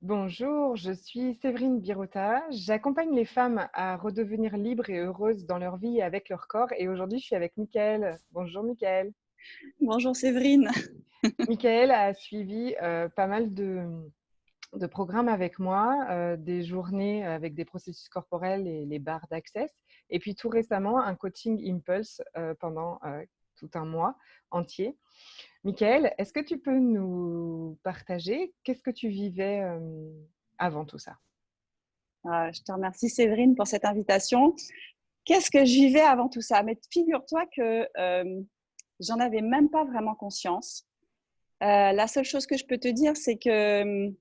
Bonjour, je suis Séverine Birota. J'accompagne les femmes à redevenir libres et heureuses dans leur vie et avec leur corps. Et aujourd'hui, je suis avec Mickaël. Bonjour Mickaël. Bonjour Séverine. Mickaël a suivi pas mal de programmes avec moi, des journées avec des processus corporels et les barres d'access. Et puis tout récemment, un coaching Impulse pendant tout un mois entier. Mickaël, est-ce que tu peux nous partager qu'est-ce que tu vivais avant tout ça? Je te remercie Séverine pour cette invitation. Qu'est-ce que je vivais avant tout ça? Mais figure-toi que j'en avais même pas vraiment conscience. La seule chose que je peux te dire, c'est que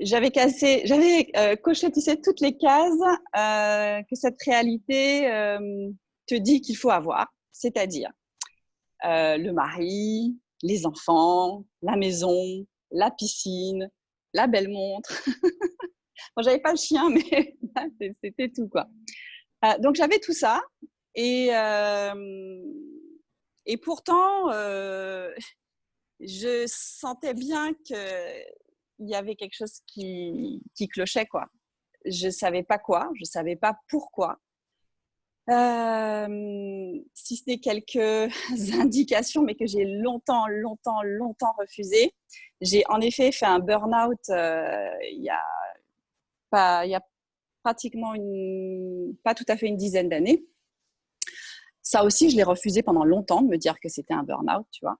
j'avais coché, tu sais, toutes les cases que cette réalité te dit qu'il faut avoir, c'est-à-dire le mari, les enfants, la maison, la piscine, la belle montre. Bon, j'avais pas le chien, mais c'était tout, quoi. Donc, j'avais tout ça. Et, euh, et pourtant, je sentais bien qu'il y avait quelque chose qui clochait, quoi. Je savais pas quoi, je savais pas pourquoi. Si ce n'est quelques indications, mais que j'ai longtemps refusé. J'ai en effet fait un burn-out il y a pratiquement pas tout à fait une dizaine d'années. Ça aussi, je l'ai refusé pendant longtemps de me dire que c'était un burn-out, tu vois.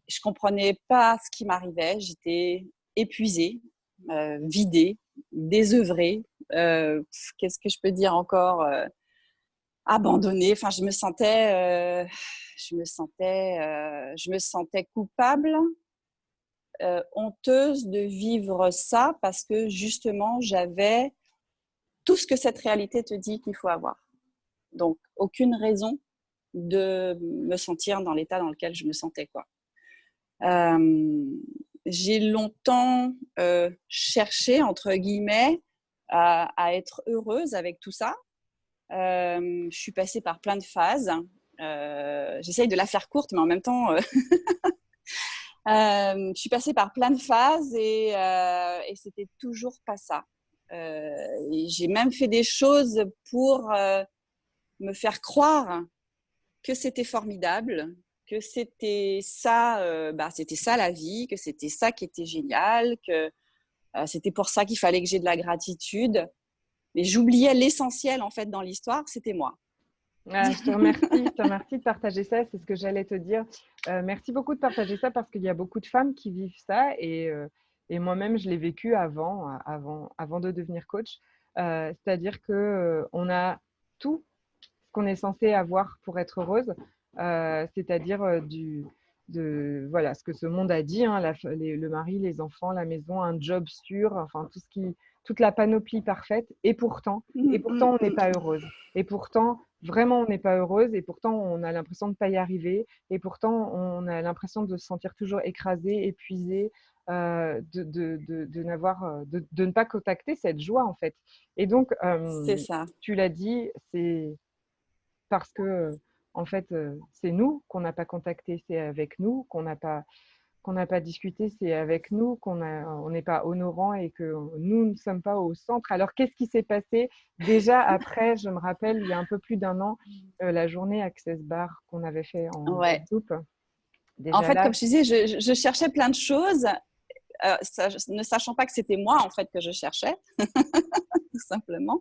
Je comprenais pas ce qui m'arrivait. J'étais épuisée, vidée, désœuvrée. Qu'est-ce que je peux dire encore, abandonnée. Enfin, je me sentais coupable, honteuse de vivre ça parce que justement, j'avais tout ce que cette réalité te dit qu'il faut avoir. Donc, aucune raison de me sentir dans l'état dans lequel je me sentais, quoi. Euh, j'ai longtemps cherché, entre guillemets, à être heureuse avec tout ça. Je suis passée par plein de phases. J'essaye de la faire courte, mais en même temps, je suis passée par plein de phases et c'était toujours pas ça. Et j'ai même fait des choses pour me faire croire que c'était formidable, que c'était ça la vie, que c'était ça qui était génial, que c'était pour ça qu'il fallait que j'ai de la gratitude. Mais j'oubliais l'essentiel en fait dans l'histoire, c'était moi. Ah, je te remercie de partager ça, c'est ce que j'allais te dire. Merci beaucoup de partager ça parce qu'il y a beaucoup de femmes qui vivent ça et moi-même, je l'ai vécu avant de devenir coach. C'est-à-dire que on a tout ce qu'on est censé avoir pour être heureuse, c'est-à-dire voilà, ce que ce monde a dit, hein, le mari, les enfants, la maison, un job sûr, enfin toute la panoplie parfaite. Et pourtant, on n'est pas heureuse. Et pourtant, vraiment, on n'est pas heureuse. Et pourtant, on a l'impression de ne pas y arriver. Et pourtant, on a l'impression de se sentir toujours écrasé, épuisé, de ne pas contacter cette joie, en fait. Et donc, C'est ça. tu l'as dit, c'est parce que, en fait, c'est nous qu'on n'a pas contacté, c'est avec nous qu'on n'a pas discuté, c'est avec nous on n'est pas honorant et que nous ne sommes pas au centre. Alors, qu'est-ce qui s'est passé déjà après, je me rappelle, il y a un peu plus d'un an, la journée Access Bar qu'on avait fait en Ouais. Guadeloupe. En Déjà fait, là, comme je disais, je cherchais plein de choses, ne sachant pas que c'était moi en fait que je cherchais, tout simplement.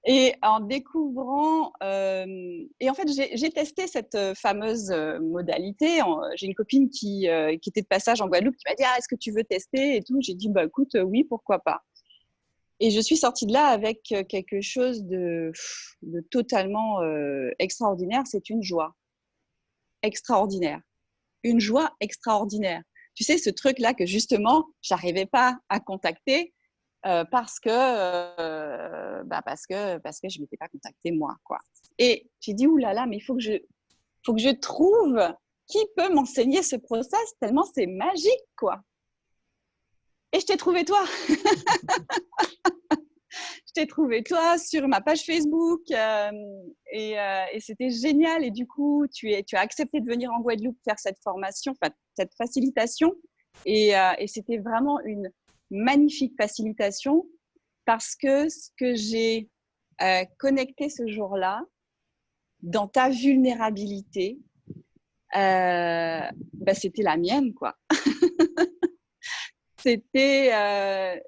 Et en découvrant, et en fait, j'ai testé cette fameuse modalité. J'ai une copine qui était de passage en Guadeloupe qui m'a dit: ah, est-ce que tu veux tester et tout. J'ai dit: bah écoute, oui, pourquoi pas. Et je suis sortie de là avec quelque chose de totalement extraordinaire. C'est une joie extraordinaire. Une joie extraordinaire. Tu sais, ce truc-là que justement, j'arrivais pas à contacter parce que je m'étais pas contactée moi, quoi. Et j'ai dit: ouh là là, mais faut que je trouve qui peut m'enseigner ce process tellement c'est magique, quoi. Et je t'ai trouvé toi. Je t'ai trouvé toi sur ma page Facebook et c'était génial. Et du coup, tu as accepté de venir en Guadeloupe faire cette formation, enfin, cette facilitation. Et c'était vraiment une magnifique facilitation parce que ce que j'ai connecté ce jour-là, dans ta vulnérabilité, c'était la mienne, quoi. C'était,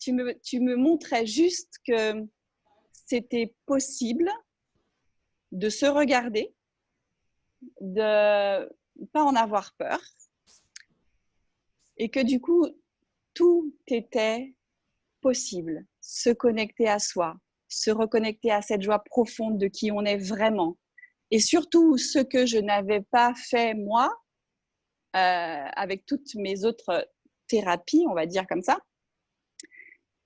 tu me montrais juste que c'était possible de se regarder, de pas en avoir peur, et que du coup, tout était possible. Se connecter à soi, se reconnecter à cette joie profonde de qui on est vraiment. Et surtout, ce que je n'avais pas fait moi, avec toutes mes autres thérapies, on va dire comme ça,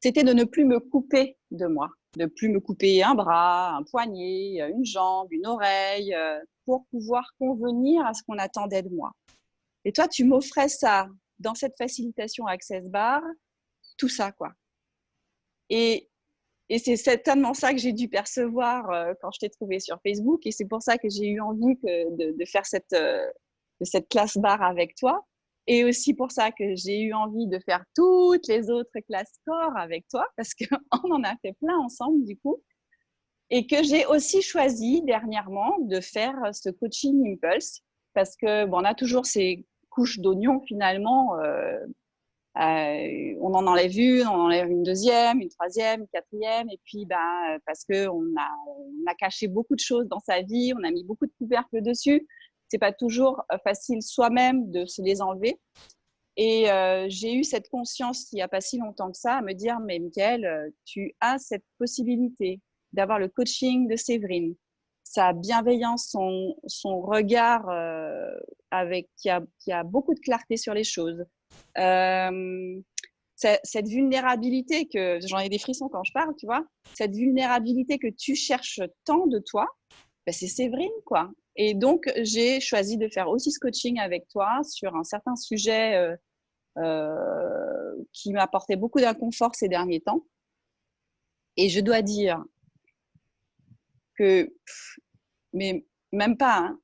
c'était de ne plus me couper de moi, de plus me couper un bras, un poignet, une jambe, une oreille, pour pouvoir convenir à ce qu'on attendait de moi. Et toi, tu m'offrais ça dans cette facilitation Access Bar, tout ça, quoi. Et c'est certainement ça que j'ai dû percevoir quand je t'ai trouvé sur Facebook. Et c'est pour ça que j'ai eu envie de faire cette classe bar avec toi. Et aussi pour ça que j'ai eu envie de faire toutes les autres classes corps avec toi, parce qu'on en a fait plein ensemble du coup. Et que j'ai aussi choisi dernièrement de faire ce coaching Impulse, parce que on a toujours ces couches d'oignons finalement. On en enlève une, on en enlève une deuxième, une troisième, une quatrième, et puis parce qu'on a caché beaucoup de choses dans sa vie, on a mis beaucoup de couvercles dessus. C'est pas toujours facile soi-même de se les enlever. Et j'ai eu cette conscience il n'y a pas si longtemps que ça, à me dire, mais Mickaël, tu as cette possibilité d'avoir le coaching de Séverine, sa bienveillance, son regard qui a beaucoup de clarté sur les choses. Cette vulnérabilité que j'en ai des frissons quand je parle, tu vois, cette vulnérabilité que tu cherches tant de toi, c'est Séverine, quoi. Et donc, j'ai choisi de faire aussi ce coaching avec toi sur un certain sujet qui m'apportait beaucoup d'inconfort ces derniers temps. Et je dois dire que, mais même pas,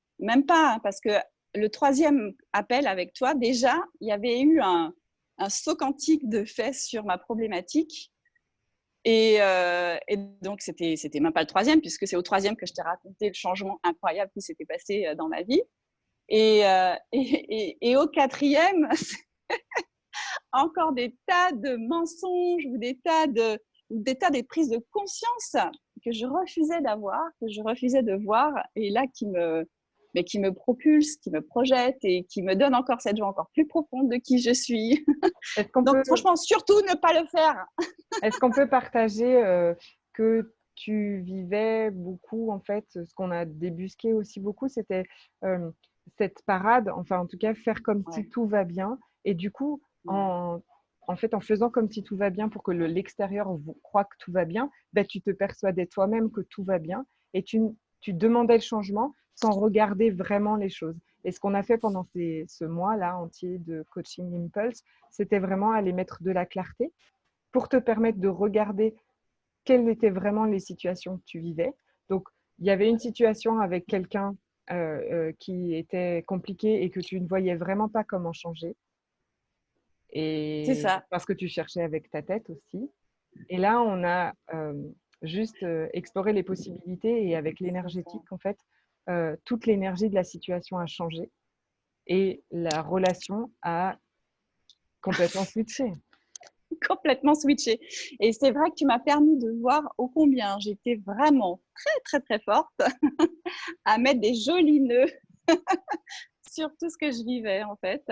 parce que le troisième appel avec toi, déjà, il y avait eu un saut quantique de fait sur ma problématique. Et donc, c'était même pas le troisième, puisque c'est au troisième que je t'ai raconté le changement incroyable qui s'était passé dans ma vie. Et au quatrième, encore des tas de mensonges ou des tas des prises de conscience que je refusais d'avoir, que je refusais de voir, et là qui me propulse, qui me projette et qui me donne encore cette joie encore plus profonde de qui je suis. Donc franchement, surtout ne pas le faire. Est-ce qu'on peut partager que tu vivais beaucoup, en fait, ce qu'on a débusqué aussi beaucoup, c'était cette parade, enfin en tout cas faire comme si tout va bien. Et du coup, en faisant comme si tout va bien pour que l'extérieur croit que tout va bien, tu te persuadais toi-même que tout va bien et tu demandais le changement sans regarder vraiment les choses. Et ce qu'on a fait pendant ce mois-là entier de coaching Impulse, c'était vraiment aller mettre de la clarté pour te permettre de regarder quelles étaient vraiment les situations que tu vivais. Donc, il y avait une situation avec quelqu'un qui était compliquée et que tu ne voyais vraiment pas comment changer. C'est Et ça. parce que tu cherchais avec ta tête aussi. Et là, on a juste exploré les possibilités et avec l'énergétique, en fait, toute l'énergie de la situation a changé et la relation a complètement switché. Complètement switché. Et c'est vrai que tu m'as permis de voir ô combien j'étais vraiment très, très, très forte à mettre des jolis nœuds sur tout ce que je vivais, en fait.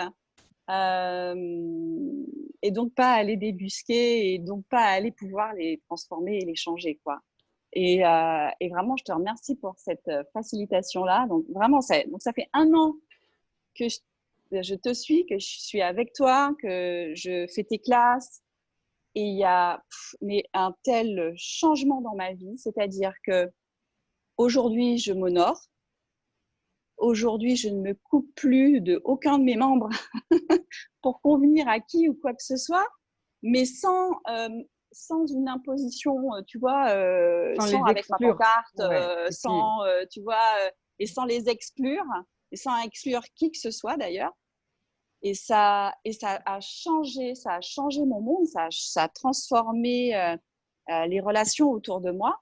Et donc, pas aller débusquer et donc pas aller pouvoir les transformer et les changer, quoi. Et vraiment, je te remercie pour cette facilitation-là. Donc, vraiment, ça fait 1 an que je te suis, que je suis avec toi, que je fais tes classes. Et il y a un tel changement dans ma vie, c'est-à-dire que aujourd'hui, je m'honore. Aujourd'hui, je ne me coupe plus de aucun de mes membres pour convenir à qui ou quoi que ce soit, mais sans une imposition, tu vois, sans avec ma pancarte, sans, tu vois, et sans les exclure, et sans exclure qui que ce soit d'ailleurs. Et ça a changé mon monde, ça a transformé les relations autour de moi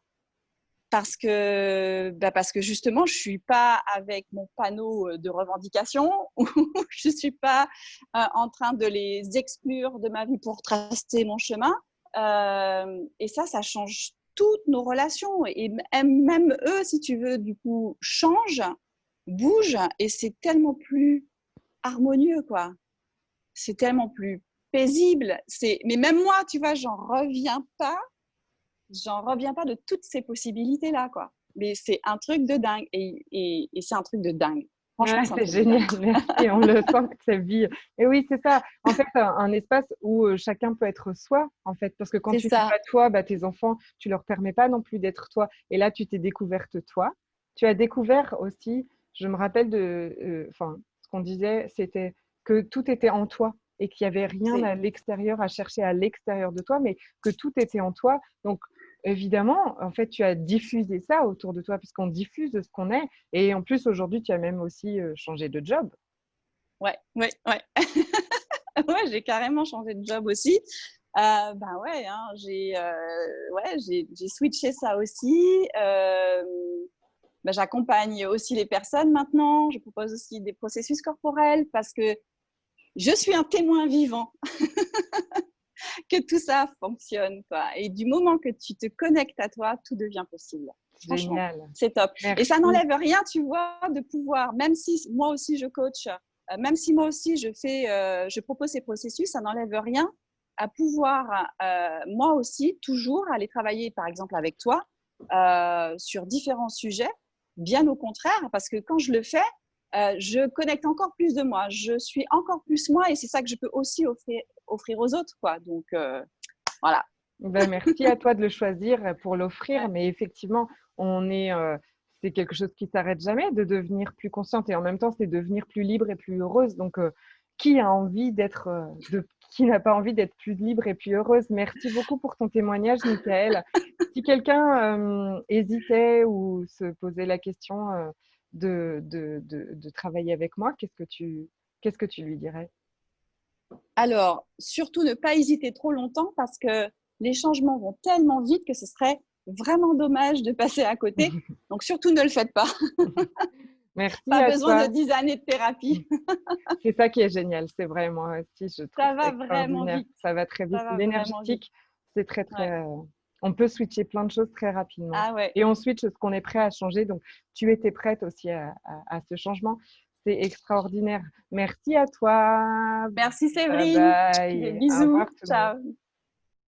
parce que justement, je ne suis pas avec mon panneau de revendication ou je ne suis pas en train de les exclure de ma vie pour tracer mon chemin. Et ça change toutes nos relations. Et même eux, si tu veux, du coup, changent, bougent et c'est tellement plus harmonieux, quoi. C'est tellement plus paisible. Mais même moi, tu vois, j'en reviens pas de toutes ces possibilités-là, quoi. Mais c'est un truc de dingue. Et c'est un truc de dingue. Franchement, Ouais, c'est un c'est truc de dingue. génial, merci. On le sent que ça vit. Et oui, c'est ça. En fait, un espace où chacun peut être soi, en fait. Parce que quand C'est tu n'es ça. pas toi, bah, tes enfants, tu leur permets pas non plus d'être toi. Et là, tu t'es découverte toi. Tu as découvert aussi, je me rappelle enfin, ce qu'on disait, c'était que tout était en toi et qu'il n'y avait rien C'est à l'extérieur à chercher à l'extérieur de toi, mais que tout était en toi. Donc, évidemment, en fait, tu as diffusé ça autour de toi, puisqu'on diffuse de ce qu'on est. Et en plus, aujourd'hui, tu as même aussi changé de job. ouais, ouais, ouais. Ouais, j'ai carrément changé de job aussi. Ben ouais, hein, j'ai switché ça aussi. Ben, j'accompagne aussi les personnes maintenant. Je propose aussi des processus corporels parce que je suis un témoin vivant que tout ça fonctionne, quoi. Et du moment que tu te connectes à toi, tout devient possible. Franchement, Génial. c'est top. Et ça Merci. n'enlève rien, tu vois, de pouvoir, même si moi aussi je coach, même si moi aussi je propose ces processus, ça n'enlève rien à pouvoir, moi aussi, toujours aller travailler, par exemple, avec toi, sur différents sujets, bien au contraire, parce que quand je le fais, je connecte encore plus de moi, je suis encore plus moi et c'est ça que je peux aussi offrir aux autres, quoi. Donc, voilà. Ben, merci à toi de le choisir pour l'offrir. Ouais. Mais effectivement, c'est quelque chose qui s'arrête jamais de devenir plus consciente. Et en même temps, c'est devenir plus libre et plus heureuse. Donc, qui a envie qui n'a pas envie d'être plus libre et plus heureuse? Merci beaucoup pour ton témoignage, Michael. Si quelqu'un hésitait ou se posait la question de travailler avec moi, qu'est-ce que tu lui dirais? Alors, surtout ne pas hésiter trop longtemps parce que les changements vont tellement vite que ce serait vraiment dommage de passer à côté. Donc, surtout ne le faites pas. Merci Pas à besoin de toi. 10 années de thérapie. C'est ça qui est génial, c'est vrai, moi aussi, je trouve Ça ça va vraiment extraordinaire. vite. Ça va très vite. Ça va vraiment vite. L'énergétique, c'est très, Ouais. très. On peut switcher plein de choses très rapidement. Ah ouais. Et on switch ce qu'on est prêt à changer. Donc, tu étais prête aussi à ce changement. C'est extraordinaire. Merci à toi. Merci Bye Séverine. Des bye. Au revoir bisous. tout le monde. Ciao.